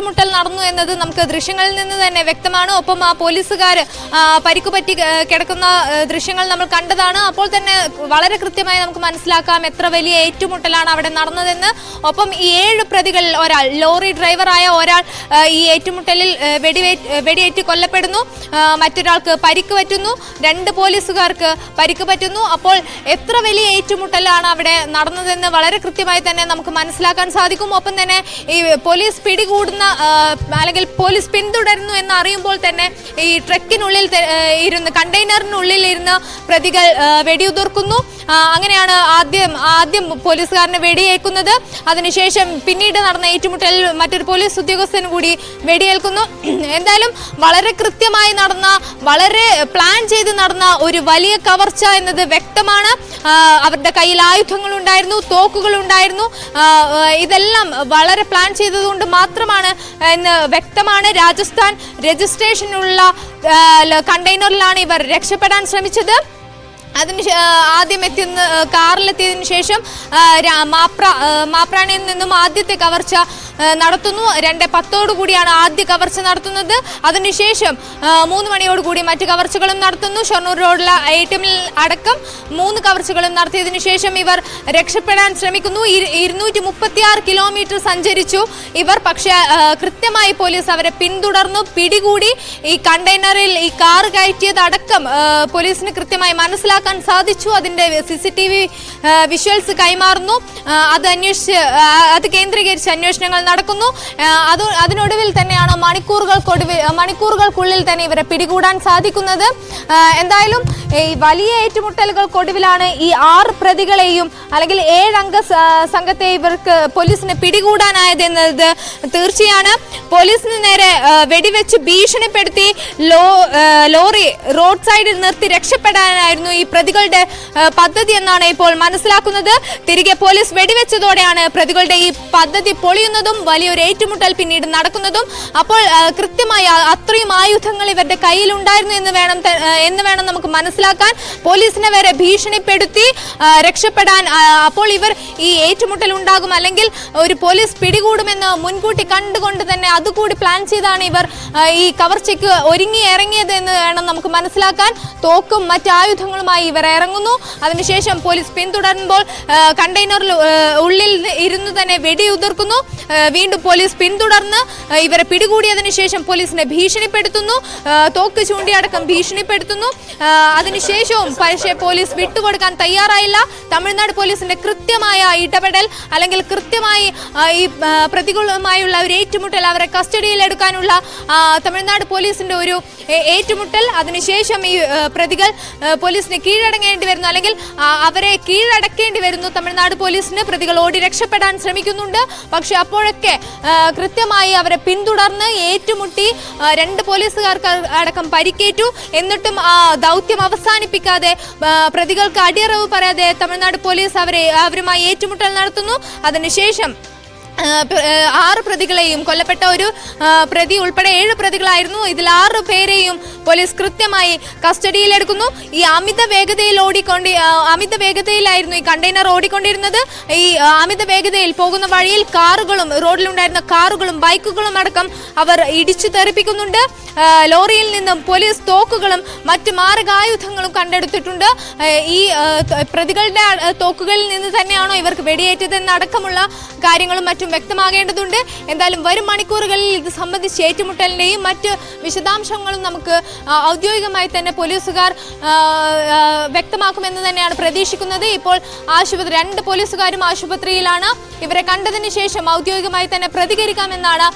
ഏറ്റുമുട്ടൽ നടന്നു എന്നത് നമുക്ക് ദൃശ്യങ്ങളിൽ നിന്ന് തന്നെ വ്യക്തമാണ്. ഒപ്പം ആ പോലീസുകാർ പരിക്കുപറ്റി കിടക്കുന്ന ദൃശ്യങ്ങൾ നമ്മൾ കണ്ടതാണ്. അപ്പോൾ തന്നെ വളരെ കൃത്യമായി നമുക്ക് മനസ്സിലാക്കാം എത്ര വലിയ ഏറ്റുമുട്ടലാണ് അവിടെ നടന്നതെന്ന്. ഒപ്പം ഈ 7 പ്രതികളിൽ ഒരാൾ, ലോറി ഡ്രൈവറായ ഒരാൾ ഈ ഏറ്റുമുട്ടലിൽ വെടിയേറ്റ് കൊല്ലപ്പെടുന്നു. മറ്റൊരാൾക്ക് പരിക്ക് പറ്റുന്നു, 2 പോലീസുകാർക്ക് പരിക്ക് പറ്റുന്നു. അപ്പോൾ എത്ര വലിയ ഏറ്റുമുട്ടലാണ് അവിടെ നടന്നതെന്ന് വളരെ കൃത്യമായി തന്നെ നമുക്ക് മനസ്സിലാക്കാൻ സാധിക്കും. ഒപ്പം തന്നെ ഈ പോലീസ് പിടികൂടുന്ന അല്ലെങ്കിൽ പോലീസ് പിന്തുടരുന്നു എന്ന് അറിയുമ്പോൾ തന്നെ ഈ ട്രക്കിനുള്ളിൽ ഇരുന്ന്, കണ്ടെയ്നറിനുള്ളിൽ ഇരുന്ന് പ്രതികൾ വെടിയുതിർക്കുന്നു. അങ്ങനെയാണ് ആദ്യം പോലീസുകാരനെ വെടിയേൽക്കുന്നത്. അതിനുശേഷം പിന്നീട് നടന്ന ഏറ്റുമുട്ടലിൽ മറ്റൊരു പോലീസ് ഉദ്യോഗസ്ഥന് കൂടി വെടിയേൽക്കുന്നു. എന്തായാലും വളരെ കൃത്യമായി നടന്ന, വളരെ പ്ലാൻ ചെയ്ത് നടന്ന ഒരു വലിയ കവർച്ച എന്നത് വ്യക്തമാണ്. അവരുടെ കയ്യിൽ ആയുധങ്ങളുണ്ടായിരുന്നു, തോക്കുകളുണ്ടായിരുന്നു. ഇതെല്ലാം വളരെ പ്ലാൻ ചെയ്തതുകൊണ്ട് മാത്രമാണ് എന്ന് വ്യക്തമാണ്. രാജസ്ഥാൻ രജിസ്ട്രേഷനുള്ള കണ്ടെയ്നറിലാണ് ഇവർ രക്ഷപ്പെടാൻ ശ്രമിച്ചത്. അതിന് ആദ്യം കാറിലെത്തിയതിനു ശേഷം മാപ്രാണിയിൽ നിന്നും ആദ്യത്തെ കവർച്ച നടത്തുന്നു. 2:10 ആദ്യ കവർച്ച നടത്തുന്നത്. അതിനുശേഷം 3 മണിയോടുകൂടി മറ്റു കവർച്ചകളും നടത്തുന്നു. ഷൊർണൂർ റോഡിലെ ATM അടക്കം 3 കവർച്ചകളും നടത്തിയതിനു ശേഷം ഇവർ രക്ഷപ്പെടാൻ ശ്രമിക്കുന്നു. 236 കിലോമീറ്റർ സഞ്ചരിച്ചു ഇവർ. പക്ഷേ കൃത്യമായി പോലീസ് അവരെ പിന്തുടർന്നു, പിടികൂടി. ഈ കണ്ടെയ്നറിൽ ഈ കാർ കയറ്റിയതടക്കം പോലീസിന് കൃത്യമായി മനസ്സിലാക്കാൻ സാധിച്ചു. അതിന്റെ CCTV വിഷ്വൽസ് കൈമാറുന്നു. അത് കേന്ദ്രീകരിച്ച് അന്വേഷണങ്ങൾ നടക്കുന്നു. അതിനൊടുവിൽ തന്നെയാണ് മണിക്കൂറുകൾക്കുള്ളിൽ തന്നെ ഇവരെ പിടികൂടാൻ സാധിക്കുന്നത്. എന്തായാലും ഈ വലിയ ഏറ്റുമുട്ടലുകൾക്കൊടുവിലാണ് ഈ 6 പ്രതികളെയും അല്ലെങ്കിൽ 7 അംഗ സംഘത്തെ ഇവർക്ക് പോലീസിന് പിടികൂടാനായത് എന്നത് തീർച്ചയാണ്. പോലീസിന് നേരെ വെടിവെച്ച് ഭീഷണിപ്പെടുത്തി ലോറി റോഡ് സൈഡിൽ നിർത്തി രക്ഷപ്പെടാനായിരുന്നു ഈ പ്രതികളുടെ പദ്ധതി എന്നാണ് ഇപ്പോൾ മനസ്സിലാക്കുന്നത്. തിരികെ പോലീസ് വെടിവെച്ചതോടെയാണ് പ്രതികളുടെ ഈ പദ്ധതി പൊളിയുന്നതും വലിയൊരു ഏറ്റുമുട്ടൽ പിന്നീട് നടക്കുന്നതും. അപ്പോൾ കൃത്യമായി അത്രയും ആയുധങ്ങൾ ഇവരുടെ കയ്യിലുണ്ടായിരുന്നു എന്ന് വേണം നമുക്ക് മനസ്സിലാക്കാൻ. പോലീസിനെ വരെ ഭീഷണിപ്പെടുത്തി രക്ഷപ്പെടാൻ. അപ്പോൾ ഇവർ ഈ ഏറ്റുമുട്ടൽ ഉണ്ടാകും അല്ലെങ്കിൽ ഒരു പോലീസ് പിടികൂടുമെന്ന് മുൻകൂട്ടി കണ്ടുകൊണ്ട് തന്നെ അതുകൂടി പ്ലാൻ ചെയ്താണ് ഇവർ ഈ കവർച്ചയ്ക്ക് ഇറങ്ങിയത് എന്ന് വേണം നമുക്ക് മനസ്സിലാക്കാൻ. തോക്കും മറ്റ് ആയുധങ്ങളുമായി ഇവർ ഇറങ്ങുന്നു. അതിനുശേഷം പോലീസ് പിന്തുടരുമ്പോൾ കണ്ടെയ്നറിൽ ഉള്ളിൽ ഇരുന്ന് തന്നെ വെടിയുതിർക്കുന്നു. വീണ്ടും പോലീസ് പിന്തുടർന്ന് ഇവരെ പിടികൂടിയതിനു ശേഷം പോലീസിനെ ഭീഷണിപ്പെടുത്തുന്നു, തോക്ക് ചൂണ്ടിയടക്കം ഭീഷണിപ്പെടുത്തുന്നു. അതിനുശേഷവും പക്ഷേ പോലീസ് വിട്ടുകൊടുക്കാൻ തയ്യാറായില്ല. തമിഴ്നാട് പോലീസിന്റെ കൃത്യമായ ഇടപെടൽ അല്ലെങ്കിൽ കൃത്യമായി ഈ പ്രതികളുമായുള്ള ഒരു ഏറ്റുമുട്ടൽ, അവരെ കസ്റ്റഡിയിൽ എടുക്കാനുള്ള തമിഴ്നാട് പോലീസിന്റെ ഒരു ഏറ്റുമുട്ടൽ. അതിനുശേഷം ഈ പ്രതികൾ പോലീസിന് കീഴടങ്ങേണ്ടി വരുന്നു അല്ലെങ്കിൽ അവരെ കീഴടക്കേണ്ടി വരുന്നു തമിഴ്നാട് പോലീസിന്. പ്രതികൾ ഓടി രക്ഷപ്പെടാൻ ശ്രമിക്കുന്നുണ്ട്. പക്ഷെ അപ്പോഴൊക്കെ കൃത്യമായി അവരെ പിന്തുടർന്ന് ഏറ്റുമുട്ടി 2 പോലീസുകാർക്ക് അടക്കം പരിക്കേറ്റു. എന്നിട്ടും ആ ദൗത്യം അവസാനിപ്പിക്കാതെ, പ്രതികൾക്ക് അടിയറവ് പറയാതെ തമിഴ്നാട് പോലീസ് അവരുമായി ഏറ്റുമുട്ടൽ നടത്തുന്നു. അതിനുശേഷം 6 പ്രതികളെയും, കൊല്ലപ്പെട്ട ഒരു പ്രതി ഉൾപ്പെടെ 7 പ്രതികളായിരുന്നു. ഇതിൽ 6 പേരെയും പോലീസ് കൃത്യമായി കസ്റ്റഡിയിലെടുക്കുന്നു. ഈ അമിത വേഗതയിലായിരുന്നു ഈ കണ്ടെയ്നർ ഓടിക്കൊണ്ടിരുന്നത്. ഈ അമിത വേഗതയിൽ പോകുന്ന വഴിയിൽ റോഡിലുണ്ടായിരുന്ന കാറുകളും ബൈക്കുകളും അടക്കം അവർ ഇടിച്ചു തെറിപ്പിക്കുന്നുണ്ട്. ലോറിയിൽ നിന്നും പോലീസ് തോക്കുകളും മറ്റ് മാരകായുധങ്ങളും കണ്ടെടുത്തിട്ടുണ്ട്. ഈ പ്രതികളുടെ തോക്കുകളിൽ നിന്ന് തന്നെയാണോ ഇവർക്ക് വെടിയേറ്റതെന്നടക്കമുള്ള കാര്യങ്ങളും മറ്റും വ്യക്തമാകേണ്ടതുണ്ട്. എന്തായാലും വരും മണിക്കൂറുകളിൽ ഇത് സംബന്ധിച്ച് ഏറ്റുമുട്ടലിന്റെയും മറ്റ് വിശദാംശങ്ങളും നമുക്ക് ഔദ്യോഗികമായി തന്നെ പോലീസുകാർ വ്യക്തമാക്കുമെന്ന് തന്നെയാണ് പ്രതീക്ഷിക്കുന്നത്. ഇപ്പോൾ 2 പോലീസുകാരും ആശുപത്രിയിലാണ്. ഇവരെ കണ്ടതിന് ശേഷം ഔദ്യോഗികമായി തന്നെ പ്രതികരിക്കാമെന്നാണ്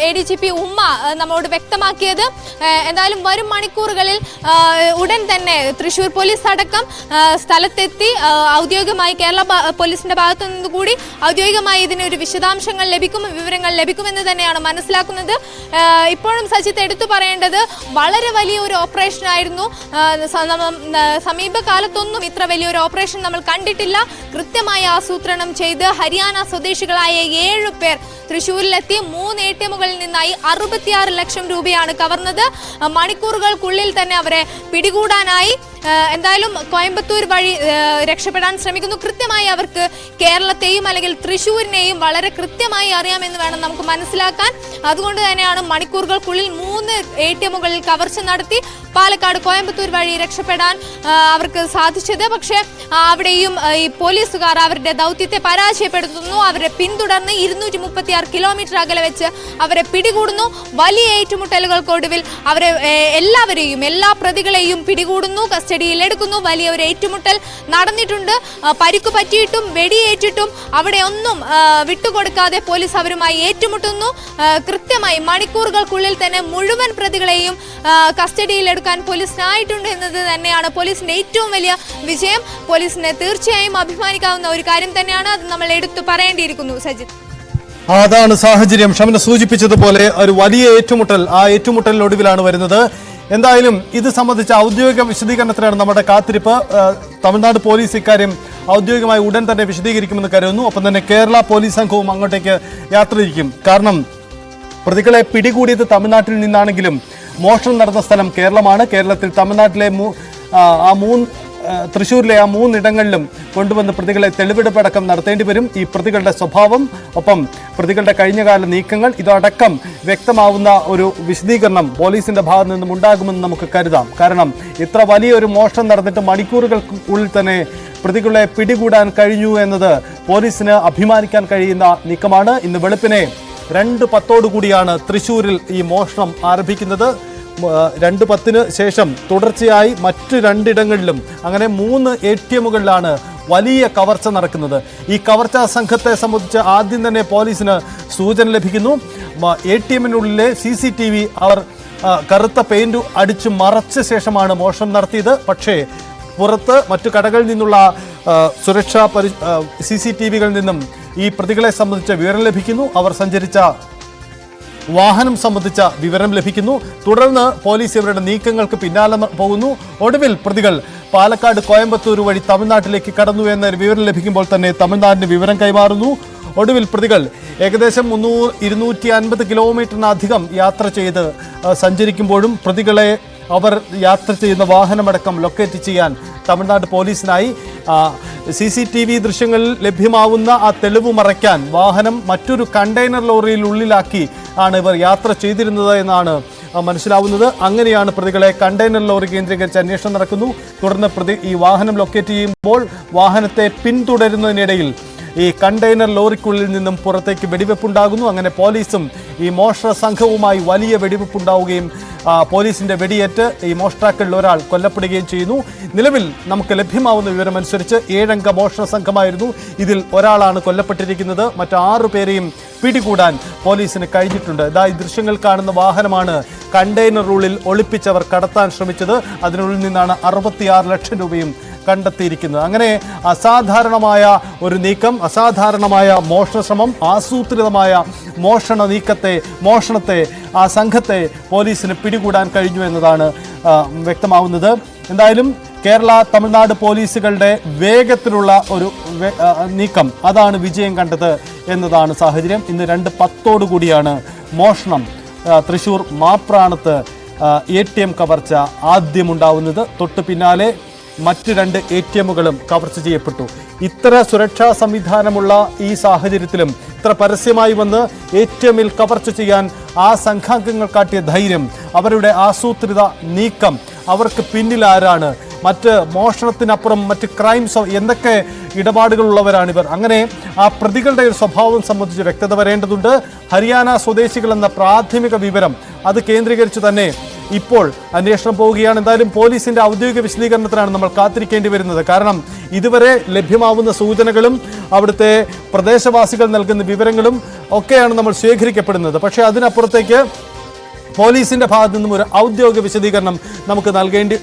ADGP ഉമ്മ നമ്മോട് വ്യക്തമാക്കിയത്. എന്തായാലും വരും മണിക്കൂറുകളിൽ ഉടൻ തന്നെ തൃശൂർ പോലീസ് അടക്കം സ്ഥലത്തെത്തി ഔദ്യോഗികമായി കേരള പോലീസിന്റെ ഭാഗത്തു നിന്നുകൂടി ഔദ്യോഗികമായി ഇതിനൊരു വിവരങ്ങൾ ലഭിക്കുമെന്ന് തന്നെയാണ് മനസ്സിലാക്കുന്നത്. ഇപ്പോഴും സജിത്ത് എടുത്തു പറയേണ്ടത് വളരെ വലിയൊരു ഓപ്പറേഷൻ ആയിരുന്നു. സമീപകാലത്തൊന്നും ഇത്ര വലിയൊരു ഓപ്പറേഷൻ നമ്മൾ കണ്ടിട്ടില്ല. കൃത്യമായി ആസൂത്രണം ചെയ്ത് ഹരിയാന സ്വദേശികളായ 7 പേർ തൃശ്ശൂരിലെത്തി 3 ATMകളിൽ നിന്നായി 66 ലക്ഷം രൂപയാണ് കവർന്നത്. മണിക്കൂറുകൾക്കുള്ളിൽ തന്നെ അവരെ പിടികൂടാനായി. എന്തായാലും കോയമ്പത്തൂർ വഴി രക്ഷപ്പെടാൻ ശ്രമിക്കുന്നു. കൃത്യമായി അവർക്ക് കേരളത്തെയും അല്ലെങ്കിൽ തൃശ്ശൂരിനെയും വളരെ കൃത്യമായി അറിയാമെന്ന് വേണം നമുക്ക് മനസ്സിലാക്കാൻ. അതുകൊണ്ട് തന്നെയാണ് മണിക്കൂറുകൾക്കുള്ളിൽ 3 ATMകളിൽ കവർച്ച നടത്തി പാലക്കാട് കോയമ്പത്തൂർ വഴി രക്ഷപ്പെടാൻ അവർക്ക് സാധിച്ചത്. പക്ഷേ അവിടെയും ഈ പോലീസുകാർ അവരുടെ ദൗത്യത്തെ പരാജയപ്പെടുത്തുന്നു. അവരെ പിന്തുടർന്ന് 236 കിലോമീറ്റർ അകലെ വെച്ച് അവരെ പിടികൂടുന്നു. വലിയ ഏറ്റുമുട്ടലുകൾക്കൊടുവിൽ അവരെ എല്ലാ പ്രതികളെയും പിടികൂടുന്നു, കസ്റ്റഡിയിൽ എടുക്കുന്നു. വലിയ ഒരു ഏറ്റുമുട്ടൽ നടന്നിട്ടുണ്ട്. പരിക്കു പറ്റിയിട്ടും വെടിയേറ്റിട്ടും അവിടെ ഒന്നും വിട്ടുകൊടുക്കാതെ പോലീസ് അവരുമായി ഏറ്റുമുട്ടുന്നു. കൃത്യമായി മണിക്കൂറുകൾക്കുള്ളിൽ തന്നെ മുഴുവൻ പ്രതികളെയും കസ്റ്റഡിയിൽ എടുക്കാൻ പോലീസിനായിട്ടുണ്ട് എന്നത് തന്നെയാണ് പോലീസിന്റെ ഏറ്റവും വലിയ വിജയം. പോലീസിനെ തീർച്ചയായും അഭിമാനിക്കാവുന്ന ഒരു കാര്യം തന്നെയാണ്. അത് നമ്മൾ എടുത്തു പറയേണ്ടിയിരിക്കുന്നു. സജിത്ത്, അതാണ് സാഹചര്യം. ഷമന സൂചിപ്പിച്ചതുപോലെ ഒരു വലിയ ഏറ്റുമുട്ടൽ, ആ ഏറ്റുമുട്ടലിനൊടുവിലാണ് വരുന്നത്. എന്തായാലും ഇത് സംബന്ധിച്ച ഔദ്യോഗിക വിശദീകരണത്തിനാണ് നമ്മുടെ കാത്തിരിപ്പ്. തമിഴ്നാട് പോലീസ് ഇക്കാര്യം ഔദ്യോഗികമായി ഉടൻ തന്നെ വിശദീകരിക്കുമെന്ന് കരുതുന്നു. ഒപ്പം തന്നെ കേരള പോലീസ് സംഘവും അങ്ങോട്ടേക്ക് യാത്ര തിരിക്കും. കാരണം പ്രതികളെ പിടികൂടിയത് തമിഴ്നാട്ടിൽ നിന്നാണെങ്കിലും മോഷണം നടന്ന സ്ഥലം കേരളമാണ്. കേരളത്തിൽ തമിഴ്നാട്ടിലെ തൃശ്ശൂരിലെ ആ 3 ഇടങ്ങളിലും കൊണ്ടുവന്ന് പ്രതികളെ തെളിവെടുപ്പടക്കം നടത്തേണ്ടി വരും. ഈ പ്രതികളുടെ സ്വഭാവം, ഒപ്പം പ്രതികളുടെ കഴിഞ്ഞകാല നീക്കങ്ങൾ, ഇതടക്കം വ്യക്തമാവുന്ന ഒരു വിശദീകരണം പോലീസിന്റെ ഭാഗത്തു നിന്നും ഉണ്ടാകുമെന്ന് നമുക്ക് കരുതാം. കാരണം ഇത്ര വലിയൊരു മോഷണം നടന്നിട്ട് മണിക്കൂറുകൾക്കുള്ളിൽ തന്നെ പ്രതികളെ പിടികൂടാൻ കഴിഞ്ഞു എന്നത് പോലീസിന് അഭിമാനിക്കാൻ കഴിയുന്ന നീക്കമാണ്. ഇന്ന് വെളുപ്പിനെ 2:10 കൂടിയാണ് തൃശ്ശൂരിൽ ഈ മോഷണം ആരംഭിക്കുന്നത്. 2:10 ശേഷം തുടർച്ചയായി മറ്റ് 2 ഇടങ്ങളിലും അങ്ങനെ 3 ATMകളിലാണ് വലിയ കവർച്ച നടക്കുന്നത്. ഈ കവർച്ചാ സംഘത്തെ സംബന്ധിച്ച് ആദ്യം തന്നെ പോലീസിന് സൂചന ലഭിക്കുന്നു. ATMനുള്ളിലെ CCTV അവർ കറുത്ത പെയിന്റ് അടിച്ച് മറച്ച ശേഷമാണ് മോഷണം നടത്തിയത്. പക്ഷേ പുറത്ത് മറ്റു കടകളിൽ നിന്നുള്ള സുരക്ഷാ CCTVകളിൽ നിന്നും ഈ പ്രതികളെ സംബന്ധിച്ച വിവരം ലഭിക്കുന്നു. അവർ സഞ്ചരിച്ച വാഹനം സംബന്ധിച്ച വിവരം ലഭിക്കുന്നു. തുടർന്ന് പോലീസ് ഇവരുടെ നീക്കങ്ങൾക്ക് പിന്നാലെ പോകുന്നു. ഒടുവിൽ പ്രതികൾ പാലക്കാട് കോയമ്പത്തൂർ വഴി തമിഴ്നാട്ടിലേക്ക് കടന്നു എന്ന വിവരം ലഭിക്കുമ്പോൾ തന്നെ തമിഴ്നാടിന് വിവരം കൈമാറുന്നു. ഒടുവിൽ പ്രതികൾ ഏകദേശം 250 കിലോമീറ്ററിനധികം യാത്ര ചെയ്ത് സഞ്ചരിക്കുമ്പോഴും പ്രതികളെ അവർ യാത്ര ചെയ്യുന്ന വാഹനമടക്കം ലൊക്കേറ്റ് ചെയ്യാൻ തമിഴ്നാട് പോലീസിനായി. CCTV ദൃശ്യങ്ങളിൽ ലഭ്യമാവുന്ന ആ തെളിവ് മറയ്ക്കാൻ വാഹനം മറ്റൊരു കണ്ടെയ്നർ ലോറിയിൽ ഉള്ളിലാക്കി ആണ് ഇവർ യാത്ര ചെയ്തിരുന്നത് എന്നാണ് മനസ്സിലാവുന്നത്. അങ്ങനെയാണ് പ്രതികളെ കണ്ടെയ്നർ ലോറി കേന്ദ്രീകരിച്ച് അന്വേഷണം നടക്കുന്നു. തുടർന്ന് ഈ വാഹനം ലൊക്കേറ്റ് ചെയ്യുമ്പോൾ വാഹനത്തെ പിന്തുടരുന്നതിനിടയിൽ ഈ കണ്ടെയ്നർ ലോറിക്കുള്ളിൽ നിന്നും പുറത്തേക്ക് വെടിവെപ്പുണ്ടാകുന്നു. അങ്ങനെ പോലീസും ഈ മോഷണ സംഘവുമായി വലിയ വെടിവെപ്പുണ്ടാവുകയും പോലീസിന്റെ വെടിയേറ്റ് ഈ മോഷ്ടാക്കളിൽ ഒരാൾ കൊല്ലപ്പെടുകയും ചെയ്യുന്നു. നിലവിൽ നമുക്ക് ലഭ്യമാവുന്ന വിവരമനുസരിച്ച് 7 അംഗ മോഷണ സംഘമായിരുന്നു. ഇതിൽ ഒരാളാണ് കൊല്ലപ്പെട്ടിരിക്കുന്നത്. മറ്റ് 6 പേരെയും പിടികൂടാൻ പോലീസിന് കഴിഞ്ഞിട്ടുണ്ട്. ഈ ദൃശ്യങ്ങൾ കാണുന്ന വാഹനമാണ് കണ്ടെയ്നറുള്ളിൽ ഒളിപ്പിച്ചവർ കടത്താൻ ശ്രമിച്ചത്. അതിനുള്ളിൽ നിന്നാണ് 66 ലക്ഷം രൂപയും കണ്ടെത്തിയിരിക്കുന്നത്. അങ്ങനെ അസാധാരണമായ ഒരു നീക്കം, അസാധാരണമായ മോഷണ ശ്രമം, ആസൂത്രിതമായ മോഷണത്തെ ആ സംഘത്തെ പോലീസിന് പിടികൂടാൻ കഴിഞ്ഞു എന്നതാണ് വ്യക്തമാവുന്നത്. എന്തായാലും കേരള തമിഴ്നാട് പോലീസുകളുടെ വേഗത്തിലുള്ള ഒരു നീക്കം, അതാണ് വിജയം കണ്ടത് എന്നതാണ് സാഹചര്യം. ഇന്ന് 2:10 കൂടിയാണ് മോഷണം തൃശ്ശൂർ മാപ്രാണത്ത് ATM കവർച്ച ആദ്യമുണ്ടാവുന്നത്. തൊട്ടു പിന്നാലെ മറ്റ് 2 ATMകളും കവർച്ച ചെയ്യപ്പെട്ടു. ഇത്ര സുരക്ഷാ സംവിധാനമുള്ള ഈ സാഹചര്യത്തിലും ഇത്ര പരസ്യമായി വന്ന് ATMൽ കവർച്ച ചെയ്യാൻ ആ സംഘാംഗങ്ങൾ കാട്ടിയ ധൈര്യം, അവരുടെ ആസൂത്രിത നീക്കം, അവർക്ക് പിന്നിൽ ആരാണ്, മറ്റ് മോഷണത്തിനപ്പുറം മറ്റ് ക്രൈംസ് എന്തൊക്കെ ഇടപാടുകളുള്ളവരാണിവർ, അങ്ങനെ ആ പ്രതികളുടെ ഒരു സ്വഭാവം സംബന്ധിച്ച് വ്യക്തത വരേണ്ടതുണ്ട്. ഹരിയാന സ്വദേശികളെന്ന പ്രാഥമിക വിവരം അത് കേന്ദ്രീകരിച്ച് തന്നെ ഇപ്പോൾ അന്വേഷണം പോവുകയാണ്. എന്തായാലും പോലീസിന്റെ ഔദ്യോഗിക വിശദീകരണത്തിനാണ് നമ്മൾ കാത്തിരിക്കേണ്ടി വരുന്നത്. കാരണം ഇതുവരെ ലഭ്യമാവുന്ന സൂചനകളും അവിടുത്തെ പ്രദേശവാസികൾ നൽകുന്ന വിവരങ്ങളും ഒക്കെയാണ് നമ്മൾ ശേഖരിക്കപ്പെടുന്നത്. പക്ഷേ അതിനപ്പുറത്തേക്ക് പോലീസിന്റെ ഭാഗത്തു നിന്നും ഒരു ഔദ്യോഗിക വിശദീകരണം നമുക്ക് നൽകേണ്ടി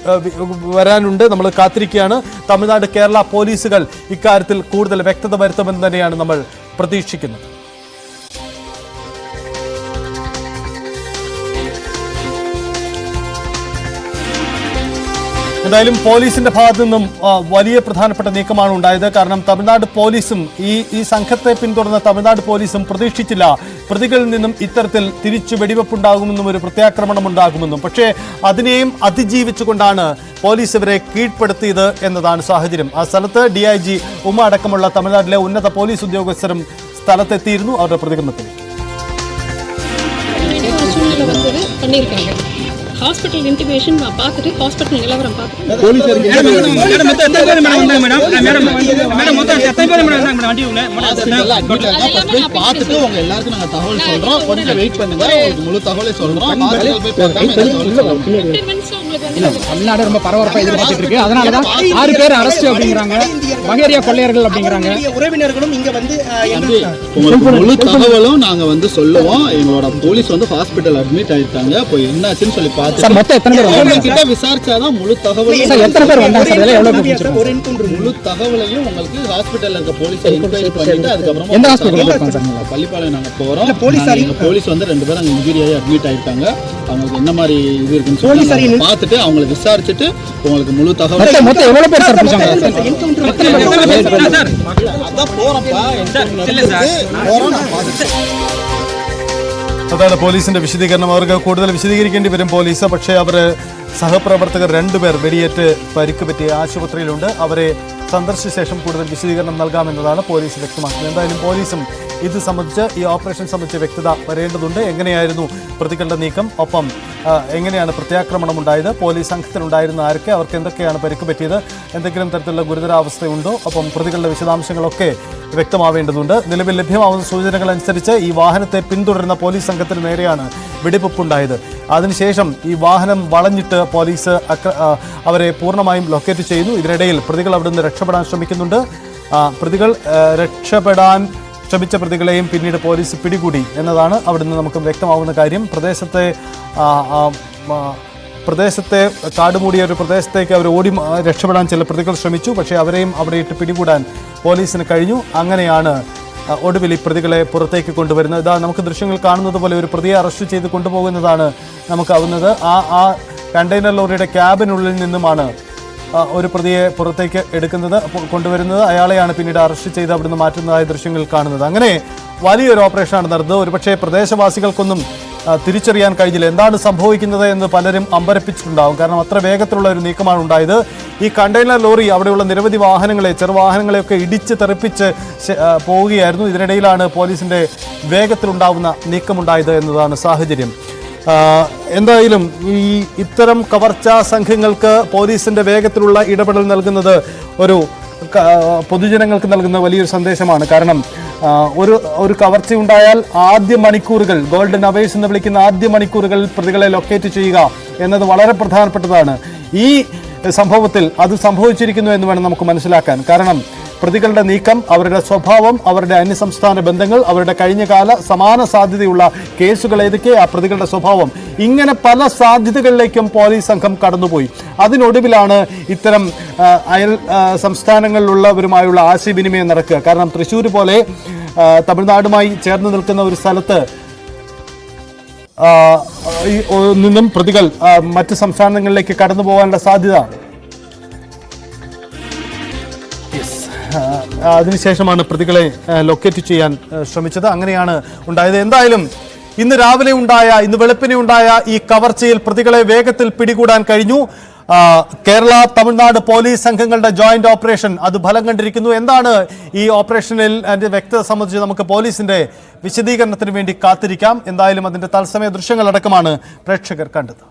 വരാനുണ്ട്. നമ്മൾ കാത്തിരിക്കുകയാണ്. തമിഴ്നാട് കേരള പോലീസുകൾ ഇക്കാര്യത്തിൽ കൂടുതൽ വ്യക്തത വരുത്തുമെന്ന് തന്നെയാണ് നമ്മൾ പ്രതീക്ഷിക്കുന്നത്. എന്തായാലും പോലീസിന്റെ ഭാഗത്തു നിന്നും വലിയ പ്രധാനപ്പെട്ട നീക്കമാണ് ഉണ്ടായത്. കാരണം തമിഴ്നാട് പോലീസും ഈ സംഘത്തെ പിന്തുടർന്ന തമിഴ്നാട് പോലീസും പ്രതീക്ഷിച്ചില്ല പ്രതികളിൽ നിന്നും ഇത്തരത്തിൽ തിരിച്ചു വെടിവെപ്പുണ്ടാകുമെന്നും ഒരു പ്രത്യാക്രമണം ഉണ്ടാകുമെന്നും. പക്ഷേ അതിനെയും അതിജീവിച്ചുകൊണ്ടാണ് പോലീസ് ഇവരെ കീഴ്പ്പെടുത്തിയത് എന്നതാണ് സാഹചര്യം. ആ സ്ഥലത്ത് DIG ഉമ അടക്കമുള്ള തമിഴ്നാട്ടിലെ ഉന്നത പോലീസ് ഉദ്യോഗസ്ഥരും സ്ഥലത്തെത്തിയിരുന്നു. അവരുടെ പ്രതികരണത്തിൽ ஹாஸ்பிட்டல் இன்டிமேஷன் பார்த்துட்டு ஹாஸ்பிட்டல் நிலவரம் பார்த்துட்டு பார்த்துட்டு உங்க எல்லாருக்கும் நாங்க தகவல் சொல்றோம். கொஞ்சம் வெயிட் பண்ணுங்க, உங்களுக்கு முழு தகவலை சொல்றோம். தமிழ்நாடு ரொம்ப பரபரப்பா எதிர்பார்த்துட்டு இருக்கு. அதனாலதான் 6 பேர் அரெஸ்ட் அப்படிங்கிறாங்க, வகையறியா கொள்ளையர்கள் அப்படிங்கிறாங்க. உறவினர்களும் இங்க வந்து உங்களுக்கு முழு தகவலும் நாங்க வந்து சொல்லுவோம். எங்களோட போலீஸ் வந்து ஹாஸ்பிட்டல் அட்மிட் ஆயிட்டாங்க. இப்போ என்னாச்சுன்னு சொல்லி பார்த்து மொத்தம் எத்தனை பேர் கிட்ட விசாரிச்சாதான் முழு தகவலும் எத்தனை பேர் வந்தாங்க சார்? எவ்வளவு முழு தகவலையும் உங்களுக்கு ஹாஸ்பிட்டல்ல இருக்க போலீஸ் என்கொயரி பண்ணிட்டு அதுக்கப்புறம் எந்த ஹாஸ்பிட்டல் பள்ளிப்பாளையம் நாங்க போறோம். போலீஸ் வந்து 2 பேரும் அங்க இன்ஜுரி ஆகி அட்மிட் ஆயிட்டாங்க. அவங்களுக்கு என்ன மாதிரி இது இருக்குன்னு சொல்லி பார்த்துட்டு அவங்களை விசாரிச்சுட்டு உங்களுக்கு முழு தகவல் மொத்தம் எவ்வளவு பேர் சார் பிடிச்சாங்க? அதான் போறப்பா போறோம் நான் பார்த்துட்டு. അതാണ് പോലീസിന്റെ വിശദീകരണം. അവർക്ക് കൂടുതൽ വിശദീകരിക്കേണ്ടി വരും പോലീസ്. പക്ഷേ അവർ സഹപ്രവർത്തകർ 2 പേർ വെടിയേറ്റ് പരിക്ക് പറ്റിയ ആശുപത്രിയിലുണ്ട്. അവരെ സന്ദർശിച്ച ശേഷം കൂടുതൽ വിശദീകരണം നൽകാമെന്നതാണ് പോലീസ് വ്യക്തമാക്കുന്നത്. എന്തായാലും പോലീസും ഇത് സംബന്ധിച്ച് ഈ ഓപ്പറേഷൻ സംബന്ധിച്ച് വ്യക്തത വരേണ്ടതുണ്ട്. എങ്ങനെയായിരുന്നു പ്രതികളുടെ നീക്കം, ഒപ്പം എങ്ങനെയാണ് പ്രത്യാക്രമണം ഉണ്ടായത്, പോലീസ് സംഘത്തിലുണ്ടായിരുന്ന ആരൊക്കെ, അവർക്ക് എന്തൊക്കെയാണ് പരിക്ക് പറ്റിയത്, എന്തെങ്കിലും തരത്തിലുള്ള ഗുരുതരാവസ്ഥയുണ്ടോ, ഒപ്പം പ്രതികളുടെ വിശദാംശങ്ങളൊക്കെ വ്യക്തമാവേണ്ടതുണ്ട്. നിലവിൽ ലഭ്യമാവുന്ന സൂചനകൾ അനുസരിച്ച് ഈ വാഹനത്തെ പിന്തുടരുന്ന പോലീസ് സംഘത്തിന് നേരെയാണ് വെടിവെപ്പുണ്ടായത്. അതിനുശേഷം ഈ വാഹനം വളഞ്ഞിട്ട് പോലീസ് അവരെ പൂർണ്ണമായും ലൊക്കേറ്റ് ചെയ്യുന്നു. ഇതിനിടയിൽ പ്രതികൾ അവിടെ നിന്ന് രക്ഷപ്പെടാൻ ശ്രമിക്കുന്നുണ്ട്. പ്രതികൾ രക്ഷപ്പെടാൻ ശ്രമിച്ച പ്രതികളെയും പിന്നീട് പോലീസ് പിടികൂടി എന്നതാണ് അവിടെ നിന്ന് നമുക്ക് വ്യക്തമാവുന്ന കാര്യം. പ്രദേശത്തെ കാടുമൂടിയ ഒരു പ്രദേശത്തേക്ക് അവർ ഓടി രക്ഷപ്പെടാൻ ചില പ്രതികൾ ശ്രമിച്ചു. പക്ഷേ അവരെയും അവിടെ ഇട്ട് പിടികൂടാൻ പോലീസിന് കഴിഞ്ഞു. അങ്ങനെയാണ് ഒടുവിൽ ഈ പ്രതികളെ പുറത്തേക്ക് കൊണ്ടുവരുന്നത്. ഇതാ നമുക്ക് ദൃശ്യങ്ങൾ കാണുന്നത് പോലെ ഒരു പ്രതിയെ അറസ്റ്റ് ചെയ്ത് കൊണ്ടുപോകുന്നതാണ് നമുക്കാവുന്നത്. ആ കണ്ടെയ്നർ ലോറിയുടെ ക്യാബിനുള്ളിൽ നിന്നുമാണ് ഒരു പ്രതിയെ പുറത്തേക്ക് കൊണ്ടുവരുന്നത്. അയാളെയാണ് പിന്നീട് അറസ്റ്റ് ചെയ്ത് അവിടുന്ന് മാറ്റുന്നതായ ദൃശ്യങ്ങൾ കാണുന്നത്. അങ്ങനെ വലിയൊരു ഓപ്പറേഷനാണ് നടന്നത്. ഒരുപക്ഷെ പ്രദേശവാസികൾക്കൊന്നും തിരിച്ചറിയാൻ കഴിഞ്ഞില്ല എന്താണ് സംഭവിക്കുന്നത് എന്ന് പലരും അമ്പരപ്പിച്ചിട്ടുണ്ടാകും. കാരണം അത്ര വേഗത്തിലുള്ള ഒരു നീക്കമാണ് ഉണ്ടായത്. ഈ കണ്ടെയ്നർ ലോറി അവിടെയുള്ള നിരവധി ചെറുവാഹനങ്ങളെയൊക്കെ ഇടിച്ച് തെറിപ്പിച്ച് പോവുകയായിരുന്നു. ഇതിനിടയിലാണ് പോലീസിന്റെ വേഗത്തിലുണ്ടാവുന്ന നീക്കമുണ്ടായത് എന്നതാണ് സാഹചര്യം. എന്തായാലും ഇത്തരം കവർച്ചാ സംഘങ്ങൾക്ക് പോലീസിന്റെ വേഗത്തിലുള്ള ഇടപെടൽ നൽകുന്നത് പൊതുജനങ്ങൾക്ക് നൽകുന്ന വലിയൊരു സന്ദേശമാണ്. കാരണം ഒരു കവർച്ചയുണ്ടായാൽ ആദ്യ മണിക്കൂറുകൾ, ഗോൾഡൻ അവേഴ്സ് എന്ന് വിളിക്കുന്ന ആദ്യ മണിക്കൂറുകളിൽ പ്രതികളെ ലൊക്കേറ്റ് ചെയ്യുക എന്നത് വളരെ പ്രധാനപ്പെട്ടതാണ്. ഈ സംഭവത്തിൽ അത് സംഭവിച്ചിരിക്കുന്നു എന്ന് വേണം നമുക്ക് മനസ്സിലാക്കാൻ. കാരണം പ്രതികളുടെ നീക്കം, അവരുടെ സ്വഭാവം, അവരുടെ അന്യസംസ്ഥാന ബന്ധങ്ങൾ, അവരുടെ കഴിഞ്ഞകാല സമാന സാധ്യതയുള്ള കേസുകൾ ഏതൊക്കെ, ആ പ്രതികളുടെ സ്വഭാവം, ഇങ്ങനെ പല സാധ്യതകളിലേക്കും പോലീസ് സംഘം കടന്നുപോയി. അതിനൊടുവിലാണ് ഇത്തരം അയൽ സംസ്ഥാനങ്ങളിലുള്ളവരുമായുള്ള ആശയവിനിമയം നടക്കുക. കാരണം തൃശ്ശൂർ പോലെ തമിഴ്നാടുമായി ചേർന്ന് നിൽക്കുന്ന ഒരു സ്ഥലത്ത് നിന്നും പ്രതികൾ മറ്റ് സംസ്ഥാനങ്ങളിലേക്ക് കടന്നു പോകാനുള്ള സാധ്യത, അതിനുശേഷമാണ് പ്രതികളെ ലൊക്കേറ്റ് ചെയ്യാൻ ശ്രമിച്ചത്. അങ്ങനെയാണ് ഉണ്ടായത്. എന്തായാലും ഇന്ന് വെളുപ്പിനെ ഉണ്ടായ ഈ കവർച്ചയിൽ പ്രതികളെ വേഗത്തിൽ പിടികൂടാൻ കഴിഞ്ഞു. കേരള തമിഴ്നാട് പോലീസ് സംഘങ്ങളുടെ ജോയിന്റ് ഓപ്പറേഷൻ അത് ഫലം കണ്ടിരിക്കുന്നു. എന്താണ് ഈ ഓപ്പറേഷനിൽ അതിന്റെ വ്യക്തത സംബന്ധിച്ച് നമുക്ക് പോലീസിന്റെ വിശദീകരണത്തിന് വേണ്ടി കാത്തിരിക്കാം. എന്തായാലും അതിന്റെ തത്സമയ ദൃശ്യങ്ങളടക്കമാണ് പ്രേക്ഷകർ കണ്ടത്.